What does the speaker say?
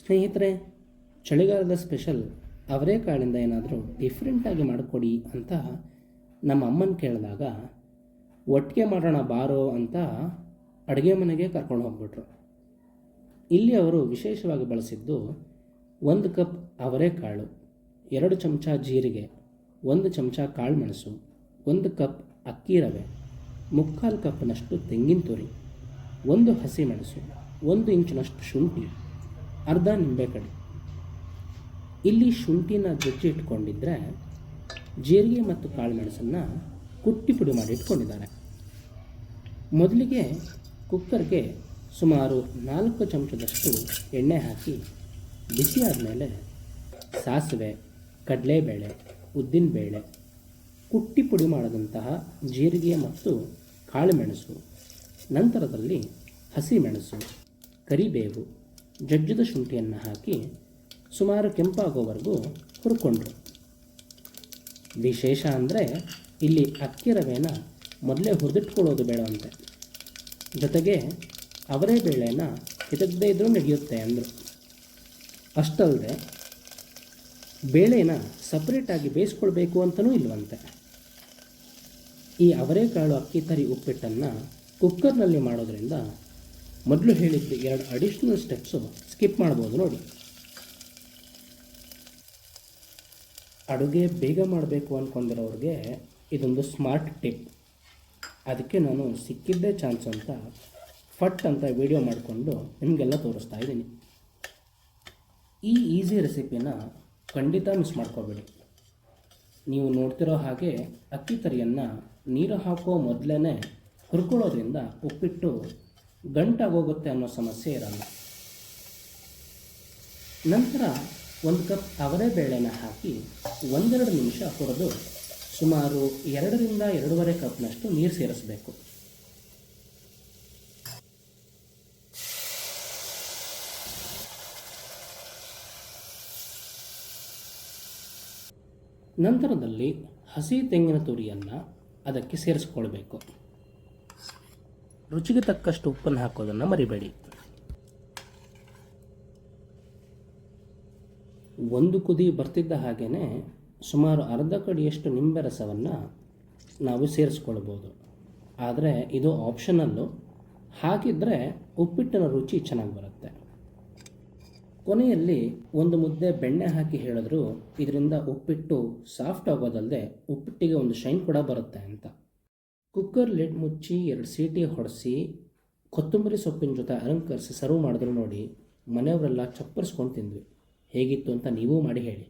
ಸ್ನೇಹಿತರೆ, ಚಳಿಗಾಲದ ಸ್ಪೆಷಲ್ ಅವರೆಕಾಳಿಂದ ಏನಾದರೂ ಡಿಫ್ರೆಂಟಾಗಿ ಮಾಡಿಕೊಡಿ ಅಂತ ನಮ್ಮ ಅಮ್ಮನ ಕೇಳಿದಾಗ ಒಟ್ಟಿಗೆ ಮಾಡೋಣ ಬಾರೋ ಅಂತ ಅಡುಗೆ ಮನೆಗೆ ಕರ್ಕೊಂಡು ಹೋಗ್ಬಿಟ್ರು. ಇಲ್ಲಿ ಅವರು ವಿಶೇಷವಾಗಿ ಬಳಸಿದ್ದು 1 ಕಪ್ ಅವರೆಕಾಳು, 2 ಚಮಚ ಜೀರಿಗೆ, 1 ಚಮಚ ಕಾಳುಮೆಣಸು, 1 ಕಪ್ ಅಕ್ಕಿ ರವೆ, 3/4 ಕಪ್ನಷ್ಟು ತೆಂಗಿನ ತುರಿ, 1 ಹಸಿಮೆಣಸು, 1 ಇಂಚಿನಷ್ಟು ಶುಂಠಿ, ಅರ್ಧ ನಿಂಬೆಕಡೆ. ಇಲ್ಲಿ ಶುಂಠಿನ ಜಜ್ಜಿ ಇಟ್ಕೊಂಡಿದ್ದರೆ ಜೀರಿಗೆ ಮತ್ತು ಕಾಳುಮೆಣಸನ್ನು ಕುಟ್ಟಿ ಪುಡಿ ಮಾಡಿ ಇಟ್ಕೊಂಡಿದ್ದಾರೆ. ಮೊದಲಿಗೆ ಕುಕ್ಕರ್ಗೆ ಸುಮಾರು 4 ಚಮಚದಷ್ಟು ಎಣ್ಣೆ ಹಾಕಿ ಬಿಸಿ ಆದಮೇಲೆ ಸಾಸಿವೆ, ಕಡಲೆಬೇಳೆ, ಉದ್ದಿನಬೇಳೆ, ಕುಟ್ಟಿ ಪುಡಿ ಮಾಡಿದಂತಹ ಜೀರಿಗೆ ಮತ್ತು ಕಾಳುಮೆಣಸು, ನಂತರದಲ್ಲಿ ಹಸಿಮೆಣಸು, ಕರಿಬೇವು, ಜಜ್ಜಿದ ಶುಂಠಿಯನ್ನು ಹಾಕಿ ಸುಮಾರು ಕೆಂಪಾಗೋವರೆಗೂ ಹುರ್ಕೊಂಡ್ರು. ವಿಶೇಷ ಅಂದರೆ ಇಲ್ಲಿ ಅಕ್ಕಿ ರವೆನ ಮೊದಲೇ ಹುರಿದಿಟ್ಕೊಳ್ಳೋದು ಬೇಡವಂತೆ. ಜೊತೆಗೆ ಅವರೇ ಬೇಳೆನ ಹಿತಗದೇ ಇದ್ರೂ ನಡೆಯುತ್ತೆ ಅಂದರು. ಅಷ್ಟಲ್ಲದೆ ಬೇಳೆನ ಸಪ್ರೇಟಾಗಿ ಬೇಯಿಸ್ಕೊಳ್ಬೇಕು ಅಂತಲೂ ಇಲ್ವಂತೆ. ಈ ಅವರೆಕಾಳು ಅಕ್ಕಿ ತರಿ ಉಪ್ಪಿಟ್ಟನ್ನು ಕುಕ್ಕರ್ನಲ್ಲಿ ಮಾಡೋದ್ರಿಂದ ಮೊದಲು ಹೇಳಿದ್ದು 2 ಅಡಿಷ್ನಲ್ ಸ್ಟೆಪ್ಸು ಸ್ಕಿಪ್ ಮಾಡ್ಬೋದು ನೋಡಿ. ಅಡುಗೆ ಬೇಗ ಮಾಡಬೇಕು ಅಂದ್ಕೊಂಡಿರೋರಿಗೆ ಇದೊಂದು ಸ್ಮಾರ್ಟ್ ಟಿಪ್. ಅದಕ್ಕೆ ನಾನು ಸಿಕ್ಕಿದ್ದೇ ಚಾನ್ಸ್ ಅಂತ ಫಟ್ ಅಂತ ವಿಡಿಯೋ ಮಾಡಿಕೊಂಡು ನಿಮಗೆಲ್ಲ ತೋರಿಸ್ತಾ ಇದ್ದೀನಿ. ಈ ಈಸಿ ರೆಸಿಪಿನ ಖಂಡಿತ ಮಿಸ್ ಮಾಡ್ಕೋಬೇಡಿ. ನೀವು ನೋಡ್ತಿರೋ ಹಾಗೆ ಅಕ್ಕಿ ತರಿಯನ್ನು ನೀರು ಹಾಕೋ ಮೊದಲೇ ಹುರ್ಕೊಳ್ಳೋದ್ರಿಂದ ಉಪ್ಪಿಟ್ಟು ಗಂಟಾಗೋಗುತ್ತೆ ಅನ್ನೋ ಸಮಸ್ಯೆ ಇರಲ್ಲ. ನಂತರ 1 ಕಪ್ ಅವರೇ ಬೇಳೆನ ಹಾಕಿ 1-2 ನಿಮಿಷ ಹುರಿದು ಸುಮಾರು 2ರಿಂದ 2.5 ಕಪ್ನಷ್ಟು ನೀರು ಸೇರಿಸಬೇಕು. ನಂತರದಲ್ಲಿ ಹಸಿ ತೆಂಗಿನ ತುರಿಯನ್ನು ಅದಕ್ಕೆ ಸೇರಿಸ್ಕೊಳ್ಬೇಕು. ರುಚಿಗೆ ತಕ್ಕಷ್ಟು ಉಪ್ಪನ್ನು ಹಾಕೋದನ್ನು ಮರಿಬೇಡಿ. 1 ಕುದಿ ಬರ್ತಿದ್ದ ಹಾಗೇ ಸುಮಾರು ಅರ್ಧ ಕಡಿಯಷ್ಟು ನಿಂಬೆ ರಸವನ್ನು ನಾವು ಸೇರಿಸ್ಕೊಳ್ಬೋದು. ಆದರೆ ಇದು ಆಪ್ಷನಲ್ಲು. ಹಾಕಿದರೆ ಉಪ್ಪಿಟ್ಟಿನ ರುಚಿ ಚೆನ್ನಾಗಿ ಬರುತ್ತೆ. ಕೊನೆಯಲ್ಲಿ 1 ಮುದ್ದೆ ಬೆಣ್ಣೆ ಹಾಕಿ ಹೇಳಿದ್ರು ಇದರಿಂದ ಉಪ್ಪಿಟ್ಟು ಸಾಫ್ಟ್ ಆಗೋದಲ್ಲದೆ ಉಪ್ಪಿಟ್ಟಿಗೆ ಒಂದು ಶೈನ್ ಕೂಡ ಬರುತ್ತೆ ಅಂತ. ಕುಕ್ಕರ್ ಲಿಡ್ ಮುಚ್ಚಿ 2 ಸೀಟಿ ಹೊಡೆಸಿ ಕೊತ್ತಂಬರಿ ಸೊಪ್ಪಿನ ಜೊತೆ ಅಲಂಕರಿಸಿ ಸರ್ವ್ ಮಾಡಿದ್ರು ನೋಡಿ, ಮನೆಯವರೆಲ್ಲ ಚಪ್ಪರಿಸ್ಕೊಂಡು ತಿಂದ್ವಿ. ಹೇಗಿತ್ತು ಅಂತ ನೀವೂ ಮಾಡಿ ಹೇಳಿ.